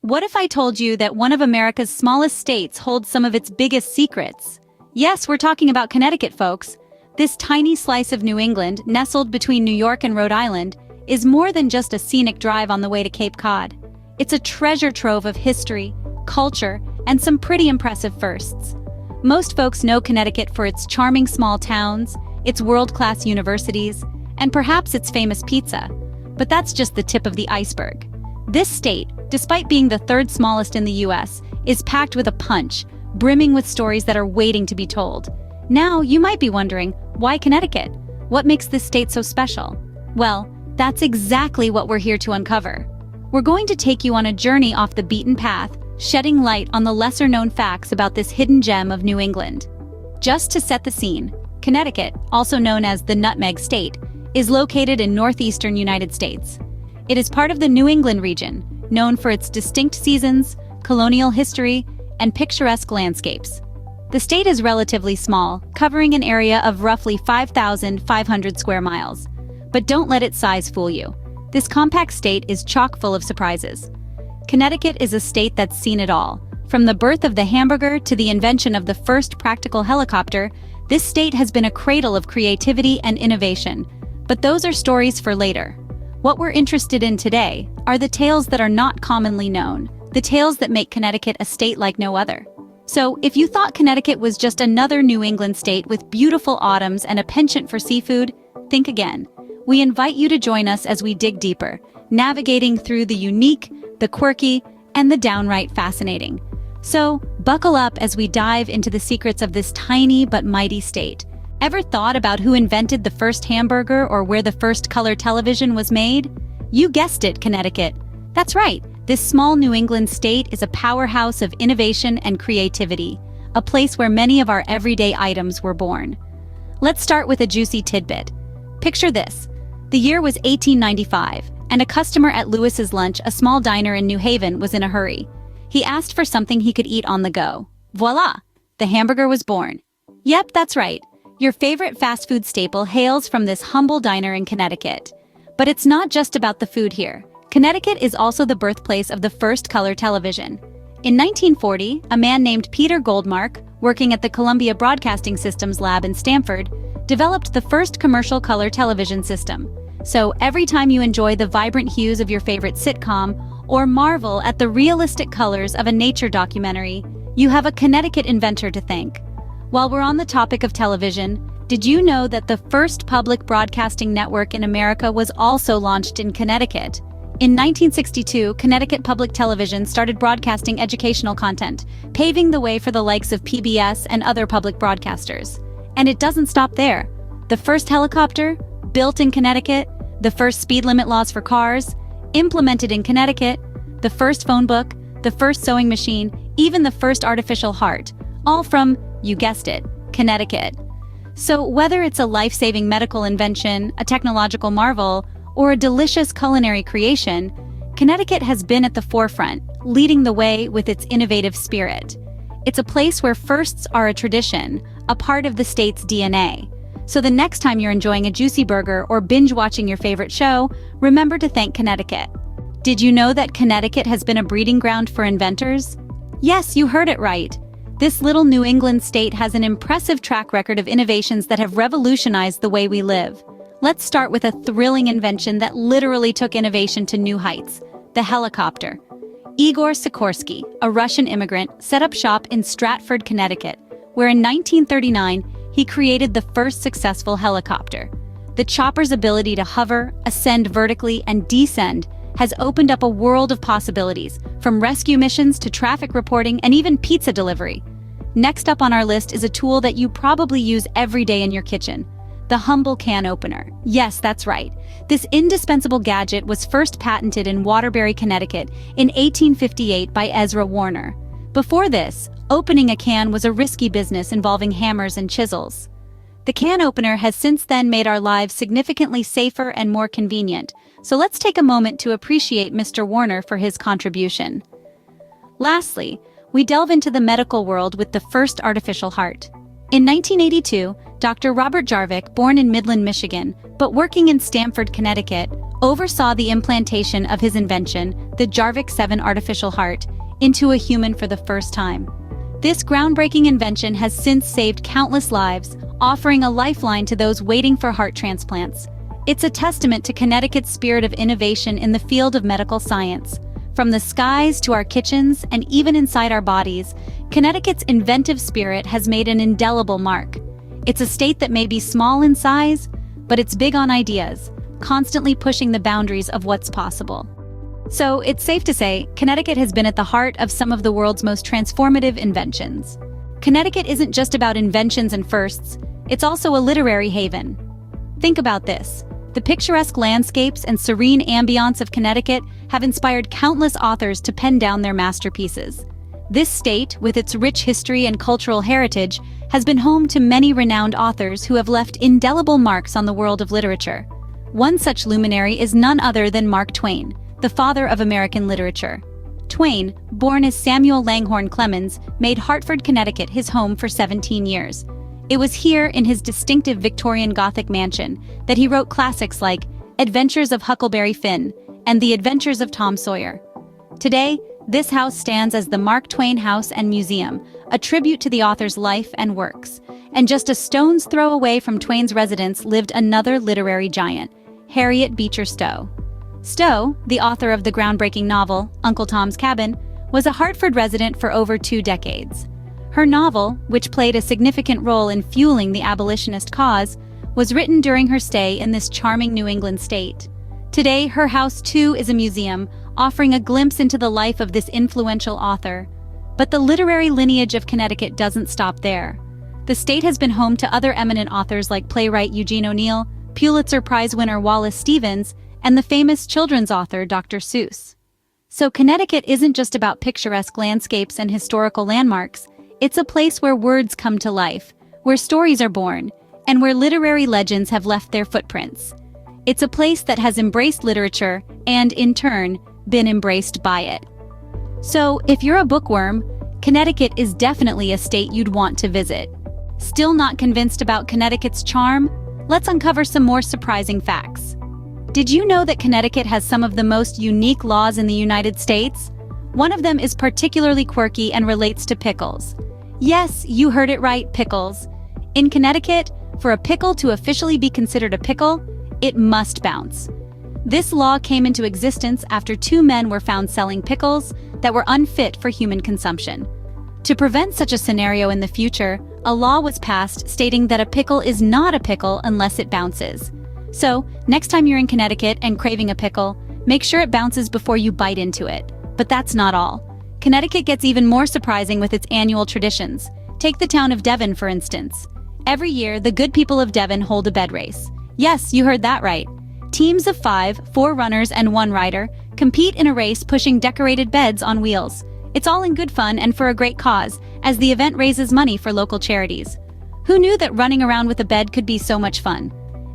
What if I told you that one of America's smallest states holds some of its biggest secrets? Yes, we're talking about Connecticut, folks. This tiny slice of New England, nestled between New York and Rhode Island, is more than just a scenic drive on the way to Cape Cod. It's a treasure trove of history, culture, and some pretty impressive firsts. Most folks know Connecticut for its charming small towns, its world-class universities, and perhaps its famous pizza. But that's just the tip of the iceberg. This state, despite being the third smallest in the US, is packed with a punch, brimming with stories that are waiting to be told. Now, you might be wondering, why Connecticut? What makes this state so special? Well, that's exactly what we're here to uncover. We're going to take you on a journey off the beaten path, shedding light on the lesser-known facts about this hidden gem of New England. Just to set the scene, Connecticut, also known as the Nutmeg State, is located in northeastern United States. It is part of the New England region, known for its distinct seasons, colonial history, and picturesque landscapes. The state is relatively small, covering an area of roughly 5,500 square miles. But don't let its size fool you. This compact state is chock full of surprises. Connecticut is a state that's seen it all. From the birth of the hamburger to the invention of the first practical helicopter, this state has been a cradle of creativity and innovation. But those are stories for later. What we're interested in today are the tales that are not commonly known, the tales that make Connecticut a state like no other. So, if you thought Connecticut was just another New England state with beautiful autumns and a penchant for seafood, think again. We invite you to join us as we dig deeper, navigating through the unique, the quirky, and the downright fascinating. So, buckle up as we dive into the secrets of this tiny but mighty state. Ever thought about who invented the first hamburger or where the first color television was made? You guessed it, Connecticut. That's right, this small New England state is a powerhouse of innovation and creativity, a place where many of our everyday items were born. Let's start with a juicy tidbit. Picture this. The year was 1895, and a customer at Lewis's Lunch, a small diner in New Haven, was in a hurry. He asked for something he could eat on the go. Voila! The hamburger was born. Yep, that's right. Your favorite fast food staple hails from this humble diner in Connecticut. But it's not just about the food here. Connecticut is also the birthplace of the first color television. In 1940, a man named Peter Goldmark, working at the Columbia Broadcasting Systems lab in Stamford, developed the first commercial color television system. So every time you enjoy the vibrant hues of your favorite sitcom or marvel at the realistic colors of a nature documentary, you have a Connecticut inventor to thank. While we're on the topic of television, did you know that the first public broadcasting network in America was also launched in Connecticut? In 1962, Connecticut Public Television started broadcasting educational content, paving the way for the likes of PBS and other public broadcasters. And it doesn't stop there. The first helicopter, built in Connecticut, the first speed limit laws for cars, implemented in Connecticut, the first phone book, the first sewing machine, even the first artificial heart, all from, you guessed it, Connecticut. So whether it's a life-saving medical invention, a technological marvel, or a delicious culinary creation, Connecticut has been at the forefront, leading the way with its innovative spirit. It's a place where firsts are a tradition, a part of the state's DNA. So the next time you're enjoying a juicy burger or binge-watching your favorite show, remember to thank Connecticut. Did you know that Connecticut has been a breeding ground for inventors? Yes, you heard it right. This little New England state has an impressive track record of innovations that have revolutionized the way we live. Let's start with a thrilling invention that literally took innovation to new heights: the helicopter. Igor Sikorsky, a Russian immigrant, set up shop in Stratford, Connecticut, where in 1939 he created the first successful helicopter. The chopper's ability to hover, ascend vertically, and descend has opened up a world of possibilities, from rescue missions to traffic reporting and even pizza delivery. Next up on our list is a tool that you probably use every day in your kitchen: the humble can opener. Yes, that's right. This indispensable gadget was first patented in Waterbury, Connecticut in 1858 by Ezra Warner. Before this, opening a can was a risky business involving hammers and chisels. The can opener has since then made our lives significantly safer and more convenient, so let's take a moment to appreciate Mr. Warner for his contribution. Lastly, we delve into the medical world with the first artificial heart. In 1982, Dr. Robert Jarvik, born in Midland, Michigan, but working in Stamford, Connecticut, oversaw the implantation of his invention, the Jarvik 7 artificial heart, into a human for the first time. This groundbreaking invention has since saved countless lives, offering a lifeline to those waiting for heart transplants. It's a testament to Connecticut's spirit of innovation in the field of medical science. From the skies to our kitchens and even inside our bodies, Connecticut's inventive spirit has made an indelible mark. It's a state that may be small in size, but it's big on ideas, constantly pushing the boundaries of what's possible. So it's safe to say, Connecticut has been at the heart of some of the world's most transformative inventions. Connecticut isn't just about inventions and firsts, it's also a literary haven. Think about this. The picturesque landscapes and serene ambience of Connecticut have inspired countless authors to pen down their masterpieces. This state, with its rich history and cultural heritage, has been home to many renowned authors who have left indelible marks on the world of literature. One such luminary is none other than Mark Twain, the father of American literature. Twain, born as Samuel Langhorne Clemens, made Hartford, Connecticut his home for 17 years. It was here, in his distinctive Victorian Gothic mansion, that he wrote classics like Adventures of Huckleberry Finn and The Adventures of Tom Sawyer. Today, this house stands as the Mark Twain House and Museum, a tribute to the author's life and works. And just a stone's throw away from Twain's residence lived another literary giant, Harriet Beecher Stowe. Stowe, the author of the groundbreaking novel Uncle Tom's Cabin, was a Hartford resident for over 2 decades. Her novel, which played a significant role in fueling the abolitionist cause, was written during her stay in this charming New England state. Today, her house too is a museum, offering a glimpse into the life of this influential author. But the literary lineage of Connecticut doesn't stop there. The state has been home to other eminent authors like playwright Eugene O'Neill, Pulitzer Prize winner Wallace Stevens, and the famous children's author Dr. Seuss. So Connecticut isn't just about picturesque landscapes and historical landmarks. It's a place where words come to life, where stories are born, and where literary legends have left their footprints. It's a place that has embraced literature and, in turn, been embraced by it. So, if you're a bookworm, Connecticut is definitely a state you'd want to visit. Still not convinced about Connecticut's charm? Let's uncover some more surprising facts. Did you know that Connecticut has some of the most unique laws in the United States? One of them is particularly quirky and relates to pickles. Yes, you heard it right, pickles. In Connecticut, for a pickle to officially be considered a pickle, it must bounce. This law came into existence after 2 men were found selling pickles that were unfit for human consumption. To prevent such a scenario in the future, a law was passed stating that a pickle is not a pickle unless it bounces. So, next time you're in Connecticut and craving a pickle, make sure it bounces before you bite into it. But that's not all. Connecticut gets even more surprising with its annual traditions. Take the town of Devon, for instance. Every year, the good people of Devon hold a bed race. Yes, you heard that right. Teams of 5, 4 runners and 1 rider, compete in a race pushing decorated beds on wheels. It's all in good fun and for a great cause, as the event raises money for local charities. Who knew that running around with a bed could be so much fun?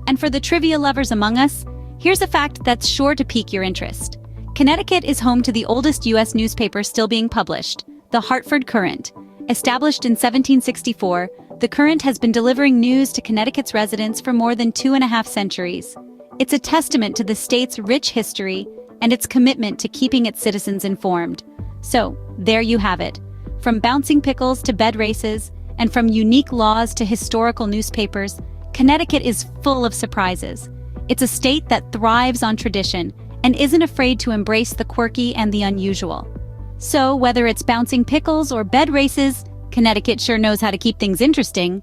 And for the trivia lovers among us, here's a fact that's sure to pique your interest. Connecticut is home to the oldest U.S. newspaper still being published, the Hartford Courant. Established in 1764, the Courant has been delivering news to Connecticut's residents for more than 2.5 centuries. It's a testament to the state's rich history and its commitment to keeping its citizens informed. So, there you have it. From bouncing pickles to bed races, and from unique laws to historical newspapers, Connecticut is full of surprises. It's a state that thrives on tradition and isn't afraid to embrace the quirky and the unusual. So, whether it's bouncing pickles or bed races, Connecticut sure knows how to keep things interesting.